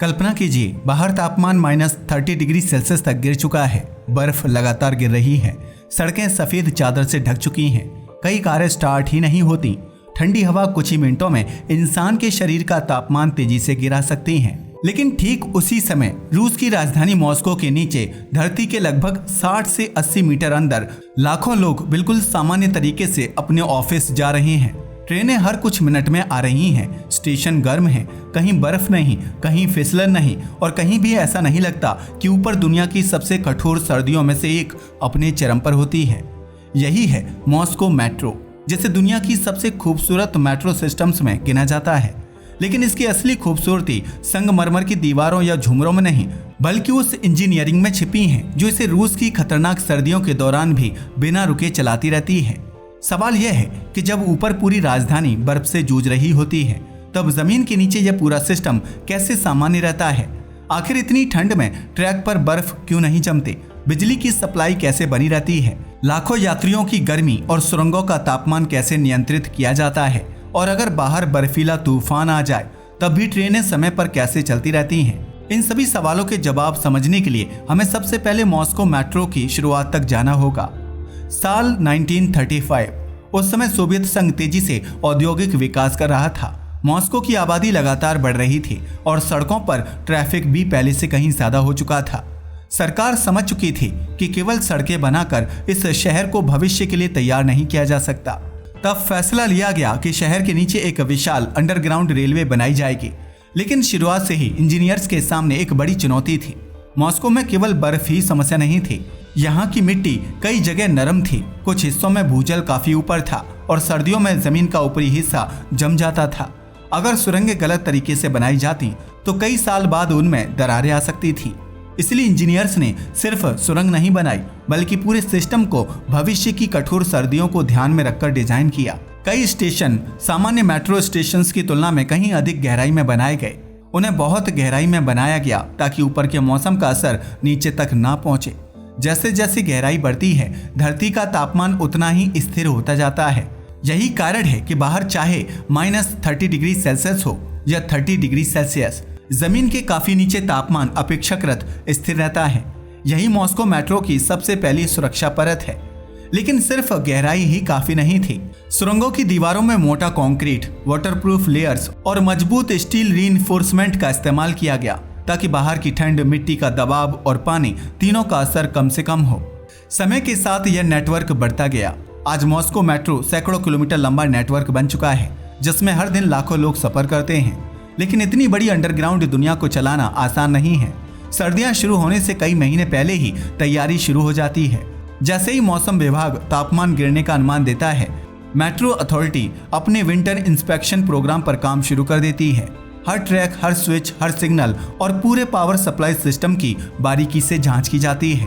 कल्पना कीजिए, बाहर तापमान -30 डिग्री सेल्सियस तक गिर चुका है। बर्फ लगातार गिर रही है। सड़कें सफेद चादर से ढक चुकी हैं। कई कारें स्टार्ट ही नहीं होती। ठंडी हवा कुछ ही मिनटों में इंसान के शरीर का तापमान तेजी से गिरा सकती है। लेकिन ठीक उसी समय रूस की राजधानी मॉस्को के नीचे धरती के लगभग 60 से 80 मीटर अंदर लाखों लोग बिल्कुल सामान्य तरीके से अपने ऑफिस जा रहे हैं। ट्रेनें हर कुछ मिनट में आ रही हैं। स्टेशन गर्म है, कहीं बर्फ नहीं, कहीं फिसलन नहीं, और कहीं भी ऐसा नहीं लगता कि ऊपर दुनिया की सबसे कठोर सर्दियों में से एक अपने चरम पर होती है। यही है मॉस्को मेट्रो, जिसे दुनिया की सबसे खूबसूरत मेट्रो सिस्टम्स में गिना जाता है। लेकिन इसकी असली खूबसूरती संगमरमर की दीवारों या झूमरों में नहीं, बल्कि उस इंजीनियरिंग में छिपी है जो इसे रूस की खतरनाक सर्दियों के दौरान भी बिना रुके चलाती रहती है। सवाल यह है कि जब ऊपर पूरी राजधानी बर्फ से जूझ रही होती है, तब जमीन के नीचे यह पूरा सिस्टम कैसे सामान्य रहता है? आखिर इतनी ठंड में ट्रैक पर बर्फ क्यों नहीं जमती? बिजली की सप्लाई कैसे बनी रहती है? लाखों यात्रियों की गर्मी और सुरंगों का तापमान कैसे नियंत्रित किया जाता है? और अगर बाहर बर्फीला तूफान आ जाए तब भी ट्रेनें समय पर कैसे चलती रहती हैं? इन सभी सवालों के जवाब समझने के लिए हमें सबसे पहले मॉस्को मेट्रो की शुरुआत तक जाना होगा। साल 1935। उस समय सोवियत संघ तेजी से औद्योगिक विकास कर रहा था। मॉस्को की आबादी लगातार बढ़ रही थी और सड़कों पर ट्रैफिक भी पहले से कहीं ज्यादा हो चुका था। सरकार समझ चुकी थी कि केवल सड़कें बनाकर इस शहर को भविष्य के लिए तैयार नहीं किया जा सकता। तब फैसला लिया गया कि शहर के नीचे एक विशाल अंडरग्राउंड रेलवे बनाई जाएगी। लेकिन शुरुआत से ही इंजीनियर्स के सामने एक बड़ी चुनौती थी। मॉस्को में केवल बर्फ ही समस्या नहीं थी। यहाँ की मिट्टी कई जगह नरम थी, कुछ हिस्सों में भूजल काफी ऊपर था और सर्दियों में जमीन का ऊपरी हिस्सा जम जाता था। अगर सुरंगें गलत तरीके से बनाई जाती तो कई साल बाद उनमें दरारें आ सकती थी। इसलिए इंजीनियर्स ने सिर्फ सुरंग नहीं बनाई, बल्कि पूरे सिस्टम को भविष्य की कठोर सर्दियों को ध्यान में रखकर डिजाइन किया। कई स्टेशन सामान्य मेट्रो स्टेशन की तुलना में कहीं अधिक गहराई में बनाए गए। उन्हें बहुत गहराई में बनाया गया ताकि ऊपर के मौसम का असर नीचे तक ना पहुंचे। जैसे जैसे गहराई बढ़ती है, धरती का तापमान उतना ही स्थिर होता जाता है। यही कारण है कि बाहर चाहे -30 डिग्री सेल्सियस हो या 30 डिग्री सेल्सियस, जमीन के काफी नीचे तापमान अपेक्षाकृत स्थिर रहता है। यही मॉस्को मेट्रो की सबसे पहली सुरक्षा परत है। लेकिन सिर्फ गहराई ही काफी नहीं थी। सुरंगों की दीवारों में मोटा कंक्रीट, वाटरप्रूफ लेयर्स और मजबूत स्टील रीइंफोर्समेंट का इस्तेमाल किया गया ताकि बाहर की ठंड, मिट्टी का दबाव और पानी तीनों का असर कम से कम हो। समय के साथ यह नेटवर्क बढ़ता गया। आज मॉस्को मेट्रो सैकड़ों किलोमीटर लंबा नेटवर्क बन चुका है, जिसमें हर दिन लाखों लोग सफर करते हैं। लेकिन इतनी बड़ी अंडरग्राउंड दुनिया को चलाना आसान नहीं है। सर्दियां शुरू होने से कई महीने पहले ही तैयारी शुरू हो जाती है। जैसे ही मौसम विभाग तापमान गिरने का अनुमान देता है, मेट्रो अथॉरिटी अपने विंटर इंस्पेक्शन प्रोग्राम पर काम शुरू कर देती है। हर ट्रैक, हर स्विच, हर सिग्नल और पूरे पावर सप्लाई सिस्टम की बारीकी से जांच की जाती है,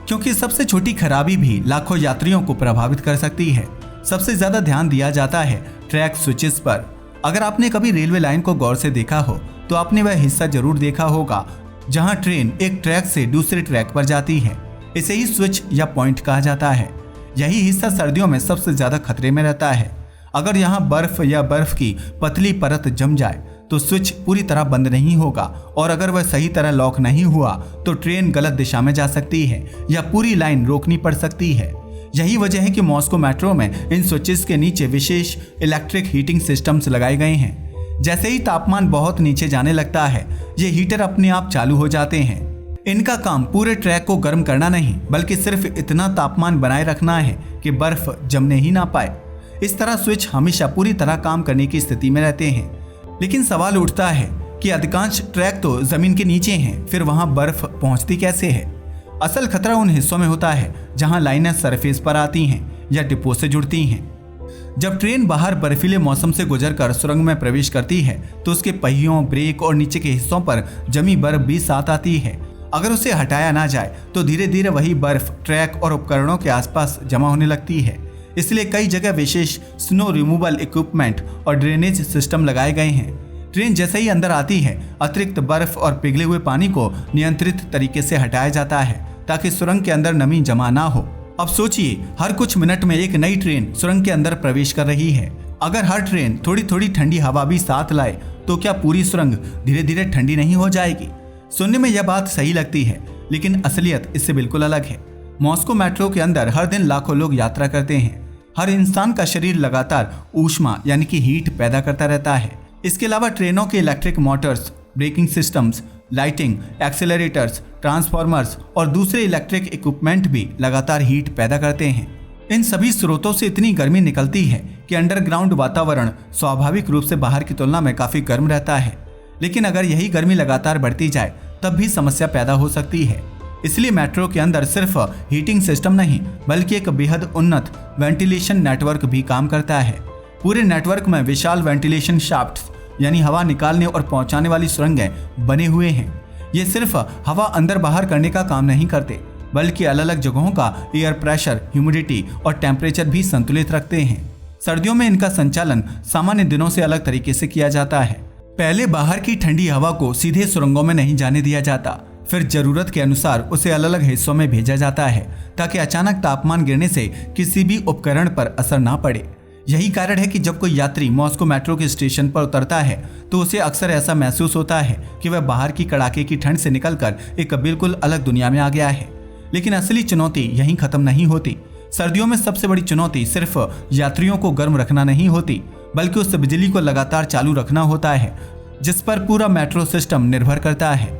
क्योंकि सबसे छोटी खराबी भी लाखों यात्रियों को प्रभावित कर सकती है। सबसे ज्यादा ध्यान दिया जाता है ट्रैक स्विचेस पर। अगर आपने कभी रेलवे लाइन को गौर से देखा हो तो आपने वह हिस्सा जरूर देखा होगा जहां ट्रेन एक ट्रैक से दूसरे ट्रैक पर जाती है। इसे ही स्विच या पॉइंट कहा जाता है। यही हिस्सा सर्दियों में सबसे ज्यादा खतरे में रहता है। अगर यहाँ बर्फ या बर्फ की पतली परत जम जाए तो स्विच पूरी तरह बंद नहीं होगा, और अगर वह सही तरह लॉक नहीं हुआ तो ट्रेन गलत दिशा में जा सकती है या पूरी लाइन रोकनी पड़ सकती है। यही वजह है कि मॉस्को मेट्रो में इन स्विचेस के नीचे विशेष इलेक्ट्रिक हीटिंग सिस्टम्स लगाए गए हैं। जैसे ही तापमान बहुत नीचे जाने लगता है, ये हीटर अपने आप चालू हो जाते हैं। इनका काम पूरे ट्रैक को गर्म करना नहीं, बल्कि सिर्फ इतना तापमान बनाए रखना है कि बर्फ जमने ही ना पाए। इस तरह स्विच हमेशा पूरी तरह काम करने की स्थिति में रहते हैं। लेकिन सवाल उठता है कि अधिकांश ट्रैक तो जमीन के नीचे हैं, फिर वहां बर्फ पहुंचती कैसे है? असल खतरा उन हिस्सों में होता है जहां लाइनें सरफेस पर आती हैं या डिपो से जुड़ती हैं। जब ट्रेन बाहर बर्फीले मौसम से गुजरकर सुरंग में प्रवेश करती है तो उसके पहियों, ब्रेक और नीचे के हिस्सों पर जमी बर्फ भी साथ आती है। अगर उसे हटाया ना जाए तो धीरे धीरे वही बर्फ ट्रैक और उपकरणों के आसपास जमा होने लगती है। इसलिए कई जगह विशेष स्नो रिमूवल इक्विपमेंट और ड्रेनेज सिस्टम लगाए गए हैं। ट्रेन जैसे ही अंदर आती है, अतिरिक्त बर्फ और पिघले हुए पानी को नियंत्रित तरीके से हटाया जाता है ताकि सुरंग के अंदर नमी जमा ना हो। अब सोचिए, हर कुछ मिनट में एक नई ट्रेन सुरंग के अंदर प्रवेश कर रही है अगर हर ट्रेन थोड़ी थोड़ी ठंडी हवा भी साथ लाए तो क्या पूरी सुरंग धीरे धीरे ठंडी नहीं हो जाएगी? सुनने में यह बात सही लगती है, लेकिन असलियत इससे बिल्कुल अलग है। मॉस्को मेट्रो के अंदर हर दिन लाखों लोग यात्रा करते हैं। हर इंसान का शरीर लगातार ऊष्मा यानी कि हीट पैदा करता रहता है। इसके अलावा ट्रेनों के electric motors, braking systems, lighting, accelerators, transformers और दूसरे इलेक्ट्रिक इक्विपमेंट भी लगातार हीट पैदा करते हैं। इन सभी स्रोतों से इतनी गर्मी निकलती है कि अंडरग्राउंड वातावरण स्वाभाविक रूप से बाहर की तुलना में काफी गर्म रहता है। लेकिन अगर यही गर्मी लगातार बढ़ती जाए तब भी समस्या पैदा हो सकती है। इसलिए मेट्रो के अंदर सिर्फ हीटिंग सिस्टम नहीं बल्कि एक बेहद उन्नत वेंटिलेशन नेटवर्क भी काम करता है। पूरे नेटवर्क में विशाल वेंटिलेशन शाफ्ट्स यानी हवा निकालने और पहुंचाने वाली सुरंगें बने हुए हैं। ये सिर्फ हवा अंदर बाहर करने का काम नहीं करते बल्कि अलग अलग जगहों का एयर प्रेशर, ह्यूमिडिटी और टेम्परेचर भी संतुलित रखते हैं। सर्दियों में इनका संचालन सामान्य दिनों से अलग तरीके से किया जाता है। पहले बाहर की ठंडी हवा को सीधे सुरंगों में नहीं जाने दिया जाता, फिर जरूरत के अनुसार उसे अलग अलग हिस्सों में भेजा जाता है ताकि अचानक तापमान गिरने से किसी भी उपकरण पर असर ना पड़े। यही कारण है कि जब कोई यात्री मॉस्को मेट्रो के स्टेशन पर उतरता है तो उसे अक्सर ऐसा महसूस होता है कि वह बाहर की कड़ाके की ठंड से निकलकर एक बिल्कुल अलग दुनिया में आ गया है। लेकिन असली चुनौती यहीं खत्म नहीं होती। सर्दियों में सबसे बड़ी चुनौती सिर्फ यात्रियों को गर्म रखना नहीं होती बल्कि उस बिजली को लगातार चालू रखना होता है जिस पर पूरा मेट्रो सिस्टम निर्भर करता है।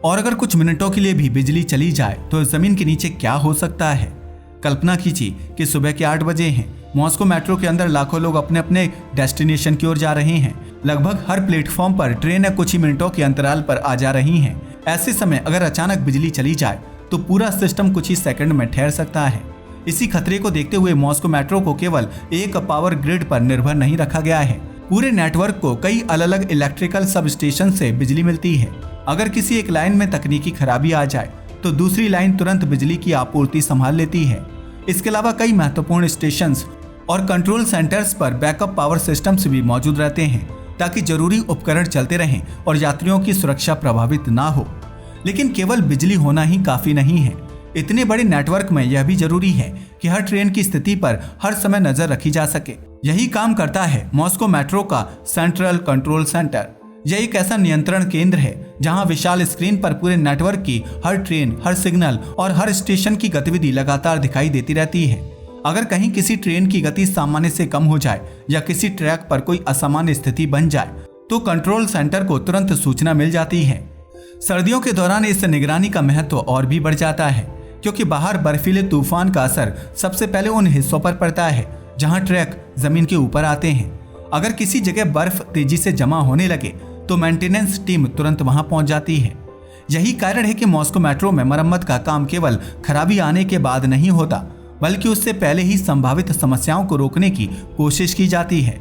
और अगर कुछ मिनटों के लिए भी बिजली चली जाए तो जमीन के नीचे क्या हो सकता है? कल्पना कीजिए कि सुबह के 8 बजे हैं। मॉस्को मेट्रो के अंदर लाखों लोग अपने अपने डेस्टिनेशन की ओर जा रहे हैं। लगभग हर प्लेटफॉर्म पर ट्रेनें कुछ ही मिनटों के अंतराल पर आ जा रही हैं। ऐसे समय अगर अचानक बिजली चली जाए तो पूरा सिस्टम कुछ ही सेकंड में ठहर सकता है। इसी खतरे को देखते हुए मॉस्को मेट्रो को केवल एक पावर ग्रिड पर निर्भर नहीं रखा गया है। पूरे नेटवर्क को कई अलग अलग इलेक्ट्रिकल सब स्टेशन से बिजली मिलती है। अगर किसी एक लाइन में तकनीकी खराबी आ जाए तो दूसरी लाइन तुरंत बिजली की आपूर्ति संभाल लेती है। इसके अलावा कई महत्वपूर्ण स्टेशंस और कंट्रोल सेंटर्स पर बैकअप पावर सिस्टम्स भी मौजूद रहते हैं ताकि जरूरी उपकरण चलते रहें और यात्रियों की सुरक्षा प्रभावित ना हो। लेकिन केवल बिजली होना ही काफी नहीं है। इतने बड़े नेटवर्क में यह भी जरूरी है कि हर ट्रेन की स्थिति पर हर समय नजर रखी जा सके। यही काम करता है मॉस्को मेट्रो का सेंट्रल कंट्रोल सेंटर। यह एक ऐसा नियंत्रण केंद्र है जहां विशाल स्क्रीन पर पूरे नेटवर्क की हर ट्रेन, हर सिग्नल और हर स्टेशन की गतिविधि लगातार दिखाई देती रहती है। अगर कहीं किसी ट्रेन की गति सामान्य से कम हो जाए या किसी ट्रैक पर कोई असामान्य स्थिति बन जाए तो कंट्रोल सेंटर को तुरंत सूचना मिल जाती है। सर्दियों के दौरान इस निगरानी का महत्व और भी बढ़ जाता है क्योंकि बाहर बर्फीले तूफान का असर सबसे पहले उन हिस्सों पर पड़ता है जहां ट्रैक जमीन के ऊपर आते हैं। अगर किसी जगह बर्फ तेजी से जमा होने लगे तो मेंटेनेंस टीम तुरंत वहां पहुंच जाती है। यही कारण है कि मॉस्को मेट्रो में मरम्मत का काम केवल खराबी आने के बाद नहीं होता बल्कि उससे पहले ही संभावित समस्याओं को रोकने की कोशिश की जाती है।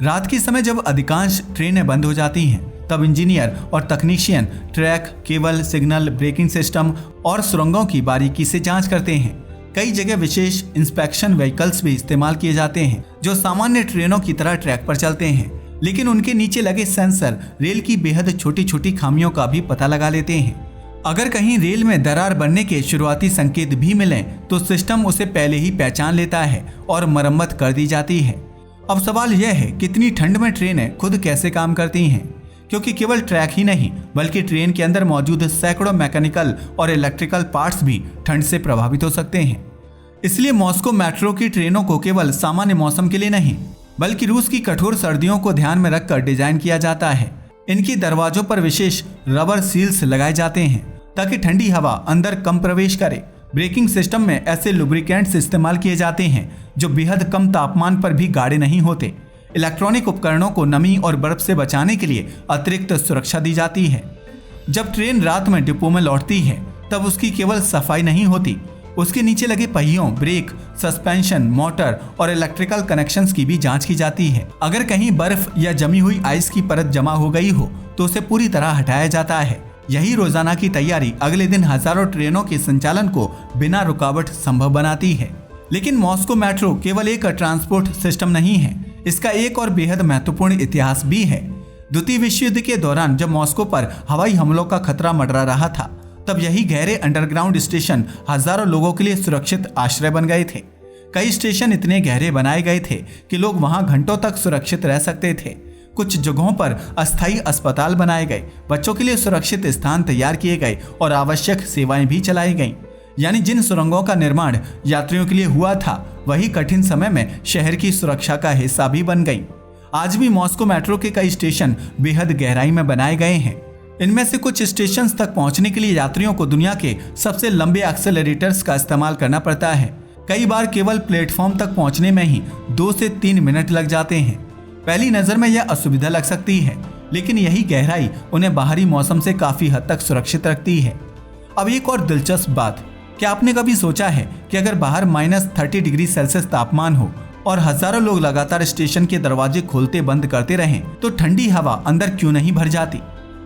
रात के समय जब अधिकांश ट्रेनें बंद हो जाती हैं तब इंजीनियर और technician track, cable, signal, braking system और सुरंगों की बारीकी से जांच करते हैं। कई जगह विशेष इंस्पेक्शन व्हीकल्स भी इस्तेमाल किए जाते हैं जो सामान्य ट्रेनों की तरह ट्रैक पर चलते हैं, लेकिन उनके नीचे लगे सेंसर रेल की बेहद छोटी छोटी खामियों का भी पता लगा लेते हैं। अगर कहीं रेल में दरार बनने के शुरुआती संकेत भी मिलें तो सिस्टम उसे पहले ही पहचान लेता है और मरम्मत कर दी जाती है। अब सवाल यह है कि इतनी ठंड में ट्रेनें खुद कैसे काम करती हैं, क्योंकि केवल ट्रैक ही नहीं बल्कि ट्रेन के अंदर मौजूद सैकड़ों मैकेनिकल और इलेक्ट्रिकल पार्ट्स भी ठंड से प्रभावित हो सकते हैं। इसलिए मॉस्को मेट्रो की ट्रेनों को केवल सामान्य मौसम के लिए नहीं बल्कि रूस की कठोर सर्दियों को ध्यान में रखकर डिजाइन किया जाता है। इनकी दरवाजों पर विशेष रबर सील्स लगाए जाते हैं ताकि ठंडी हवा अंदर कम प्रवेश करे। ब्रेकिंग सिस्टम में ऐसे लुब्रिकेंट्स इस्तेमाल किए जाते हैं जो बेहद कम तापमान पर भी गाढ़े नहीं होते। इलेक्ट्रॉनिक उपकरणों को नमी और बर्फ से बचाने के लिए अतिरिक्त सुरक्षा दी जाती है। जब ट्रेन रात में डिपो में लौटती है तब उसकी केवल सफाई नहीं होती, उसके नीचे लगे पहियों, ब्रेक, सस्पेंशन, मोटर और इलेक्ट्रिकल कनेक्शंस की भी जांच की जाती है। अगर कहीं बर्फ या जमी हुई आइस की परत जमा हो गई हो तो उसे पूरी तरह हटाया जाता है। यही रोजाना की तैयारी अगले दिन हजारों ट्रेनों के संचालन को बिना रुकावट संभव बनाती है। लेकिन मॉस्को मेट्रो केवल एक ट्रांसपोर्ट सिस्टम नहीं है, इसका एक और बेहद महत्वपूर्ण इतिहास भी है। द्वितीय विश्व युद्ध के दौरान जब मॉस्को पर हवाई हमलों का खतरा मंडरा रहा था तब यही गहरे अंडरग्राउंड स्टेशन हजारों लोगों के लिए सुरक्षित आश्रय बन गए थे। कई स्टेशन इतने गहरे बनाए गए थे कि लोग वहां घंटों तक सुरक्षित रह सकते थे। कुछ जगहों पर अस्थायी अस्पताल बनाए गए, बच्चों के लिए सुरक्षित स्थान तैयार किए गए और आवश्यक सेवाएं भी चलाई गईं। यानी जिन सुरंगों का निर्माण यात्रियों के लिए हुआ था, वही कठिन समय में शहर की सुरक्षा का हिस्सा भी बन गई। आज भी मॉस्को मेट्रो के कई स्टेशन बेहद गहराई में बनाए गए हैं। इनमें से कुछ स्टेशन तक पहुंचने के लिए यात्रियों को दुनिया के सबसे लंबे एक्सेलरेटर्स का इस्तेमाल करना पड़ता है। कई बार केवल प्लेटफॉर्म तक पहुंचने में ही 2 से 3 मिनट लग जाते हैं। पहली नजर में यह असुविधा लग सकती है, लेकिन यही गहराई उन्हें बाहरी मौसम से काफी हद तक सुरक्षित रखती है। अब एक और दिलचस्प बात, क्या आपने कभी सोचा है कि अगर बाहर -30 डिग्री सेल्सियस तापमान हो और हजारों लोग लगातार स्टेशन के दरवाजे खोलते बंद करते रहें, तो ठंडी हवा अंदर क्यों नहीं भर जाती?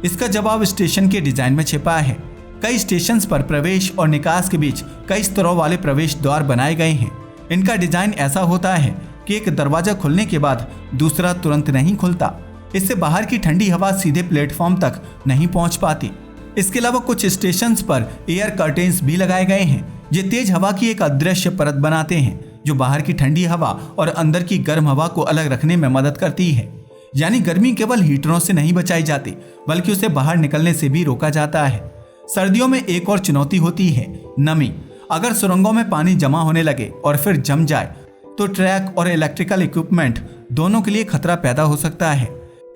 इसका जवाब स्टेशन के डिजाइन में छिपा है। कई स्टेशन पर प्रवेश और निकास के बीच कई स्तरों वाले प्रवेश द्वार बनाए गए हैं। इनका डिजाइन ऐसा होता है कि एक दरवाजा खुलने के बाद दूसरा तुरंत नहीं खुलता। इससे बाहर की ठंडी हवा सीधे प्लेटफॉर्म तक नहीं पहुंच पाती। इसके अलावा कुछ स्टेशन पर एयर कर्टेन्स भी लगाए गए हैं, जो तेज हवा की एक अदृश्य परत बनाते हैं, जो बाहर की ठंडी हवा और अंदर की गर्म हवा को अलग रखने में मदद करती है। यानी गर्मी केवल हीटरों से नहीं बचाई जाती, बल्कि उसे बाहर निकलने से भी रोका जाता है। सर्दियों में एक और चुनौती होती है नमी। अगर सुरंगों में पानी जमा होने लगे और फिर जम जाए, तो ट्रैक और इलेक्ट्रिकल इक्विपमेंट दोनों के लिए खतरा पैदा हो सकता है।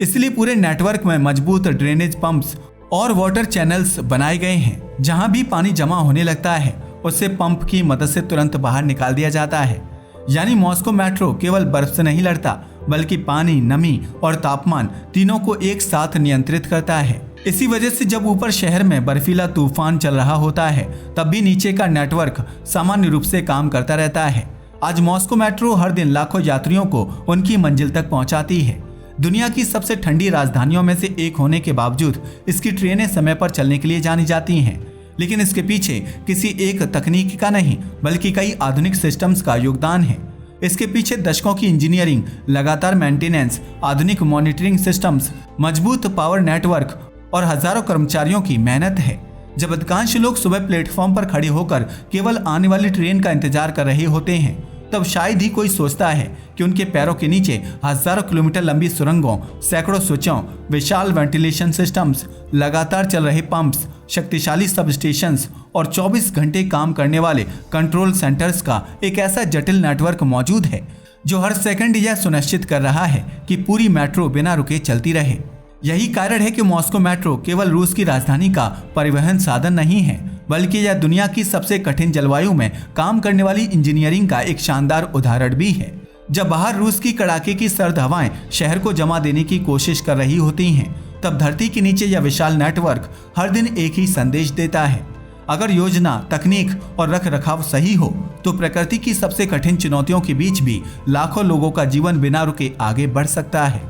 इसलिए पूरे नेटवर्क में मजबूत ड्रेनेज पंप्स और वाटर चैनल्स बनाए गए हैं। जहां भी पानी जमा होने लगता है, उसे पंप की मदद से तुरंत बाहर निकाल दिया जाता है। यानी मॉस्को मेट्रो केवल बर्फ से नहीं लड़ता, बल्कि पानी, नमी और तापमान तीनों को एक साथ नियंत्रित करता है। इसी वजह से जब ऊपर शहर में बर्फीला तूफान चल रहा होता है, तब भी नीचे का नेटवर्क सामान्य रूप से काम करता रहता है। आज मॉस्को मेट्रो हर दिन लाखों यात्रियों को उनकी मंजिल तक पहुंचाती है। दुनिया की सबसे ठंडी राजधानियों में से एक होने के बावजूद इसकी ट्रेनें समय पर चलने के लिए जानी जाती हैं। लेकिन इसके पीछे किसी एक तकनीक का नहीं, बल्कि कई आधुनिक सिस्टम्स का योगदान है। इसके पीछे दशकों की इंजीनियरिंग, लगातार मेंटेनेंस, आधुनिक मॉनिटरिंग सिस्टम्स, मजबूत पावर नेटवर्क और हजारों कर्मचारियों की मेहनत है। जब अधिकांश लोग सुबह प्लेटफॉर्म पर खड़े होकर केवल आने वाली ट्रेन का इंतजार कर रहे होते हैं, तब शायद ही कोई सोचता है कि उनके पैरों के नीचे हजारों किलोमीटर लंबी सुरंगों, सैकड़ों स्विचों, विशाल वेंटिलेशन सिस्टम्स, लगातार चल रहे पंप्स, शक्तिशाली सब स्टेशंस और 24 घंटे काम करने वाले कंट्रोल सेंटर्स का एक ऐसा जटिल नेटवर्क मौजूद है, जो हर सेकंड यह सुनिश्चित कर रहा है कि पूरी मेट्रो बिना रुके चलती रहे। यही कारण है कि मॉस्को मेट्रो केवल रूस की राजधानी का परिवहन साधन नहीं है, बल्कि यह दुनिया की सबसे कठिन जलवायु में काम करने वाली इंजीनियरिंग का एक शानदार उदाहरण भी है। जब बाहर रूस की कड़ाके की सर्द हवाएं शहर को जमा देने की कोशिश कर रही होती हैं, तब धरती के नीचे यह विशाल नेटवर्क हर दिन एक ही संदेश देता है। अगर योजना, तकनीक और रख रखाव सही हो, तो प्रकृति की सबसे कठिन चुनौतियों के बीच भी लाखों लोगों का जीवन बिना रुके आगे बढ़ सकता है।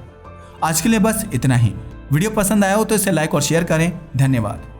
आज के लिए बस इतना ही। वीडियो पसंद आया हो तो इसे लाइक और शेयर करें। धन्यवाद।